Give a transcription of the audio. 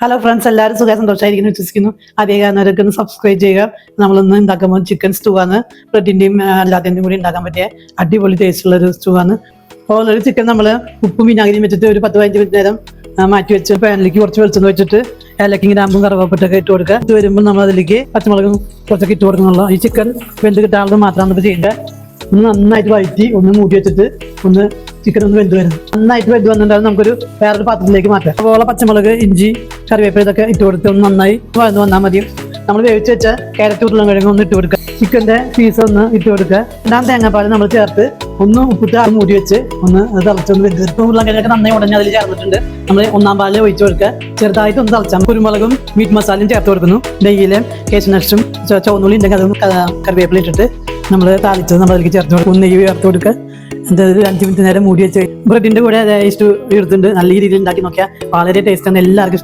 Hello friends, എല്ലാവരും സുഖം സന്തോഷമായിരിക്കുന്നു വിശ്വസിക്കുന്നു. അതേ കാരണവരൊക്കെ ഒന്ന് സബ്സ്ക്രൈബ് ചെയ്യുക. നമ്മളൊന്ന് ഉണ്ടാക്കുമ്പോൾ ചിക്കൻ സ്റ്റൂ ആണ്. ബ്രെഡിൻ്റെയും അല്ലാത്തതിൻ്റെയും കൂടി ഉണ്ടാക്കാൻ പറ്റിയ അടിപൊളി ടേസ്റ്റുള്ള ഒരു സ്റ്റൂ ആണ്. അപ്പോൾ ഒരു ചിക്കൻ നമ്മൾ ഉപ്പും വിനാഗിരിയും വെച്ചിട്ട് ഒരു 10-15 മിനിറ്റ് നേരം മാറ്റി വെച്ച് പാനിലേക്ക് കുറച്ച് വെളിച്ചെണ്ണ വെച്ചിട്ട് ഏലക്കും ഗ്രാമ്പും കറുവാപ്പട്ടൊക്കെ ഇട്ട് കൊടുക്കുക. ഇത് വരുമ്പോൾ നമ്മൾ അതിലേക്ക് പച്ചമുളകും കുറച്ചൊക്കെ ഇട്ട് കൊടുക്കുന്നുള്ള ഈ ചിക്കൻ വെന്ത് കിട്ടാതെ മാത്രമാണ് ഇപ്പോൾ ചെയ്യേണ്ടത്. ഒന്ന് നന്നായിട്ട് വഴറ്റി ഒന്ന് മൂടി വെച്ചിട്ട് ഒന്ന് ചിക്കൻ ഒന്ന് വെന്ത് വരുന്നു. നന്നായിട്ട് വെന്ത് വന്നിട്ടുണ്ടാകും. നമുക്കൊരു വേറൊരു പാത്രത്തിലേക്ക് മാറ്റാം. അതുപോലെ പച്ചമുളക്, ഇഞ്ചി, കറിവേപ്പില ഇതൊക്കെ ഇട്ട് കൊടുത്ത് ഒന്ന് നന്നായി വഴന്ന് വന്നാൽ മതി. നമ്മൾ വേവിച്ച് വെച്ച ക്യാരറ്റ് ഉരുളക്കിഴങ്ങ് ഒന്ന് ഇട്ട് കൊടുക്കുക. ചിക്കൻ്റെ പീസ് ഒന്ന് ഇട്ട് കൊടുക്കുക. രണ്ടാം തേങ്ങാപ്പാൽ നമ്മൾ ചേർത്ത് ഒന്ന് ഉപ്പിട്ട് മൂടി വെച്ച് ഒന്ന് തിളച്ചൊന്ന് വെന്ത് വരും. ഉരുളക്കിഴങ്ങൊക്കെ നന്നായി ഉടഞ്ഞ് അതിൽ ചേർന്നിട്ടുണ്ട്. നമ്മൾ ഒന്നാം പാലിൽ ഒഴിച്ച് കൊടുക്കുക. ചെറുതായിട്ട് ഒന്ന് തിളച്ചാൽ കുരുമുളകും മീറ്റ് മസാലയും ചേർത്ത് കൊടുക്കുന്നു. നെയ്യിലും കേശനക്ഷും ചുവന്നുള്ളി ഉണ്ടെങ്കിൽ അതും കറിവേപ്പില ഇട്ടിട്ട് നമ്മൾ താളിച്ചത് നമ്മൾ അതിലേക്ക് ചേർത്ത് കൊടുക്കും. നെയ്യ് ചേർത്ത് കൊടുക്കുക. എന്തായാലും 5 മിനിറ്റ് നേരം മൂടി വെച്ച് ബ്രെഡിൻ്റെ കൂടെ ടേസ്റ്റ് എടുത്തിട്ടുണ്ട്. നല്ല രീതിയിൽ ഉണ്ടാക്കി നോക്കിയാൽ വളരെ ടേസ്റ്റാണ്. എല്ലാവർക്കും ഇഷ്ടം.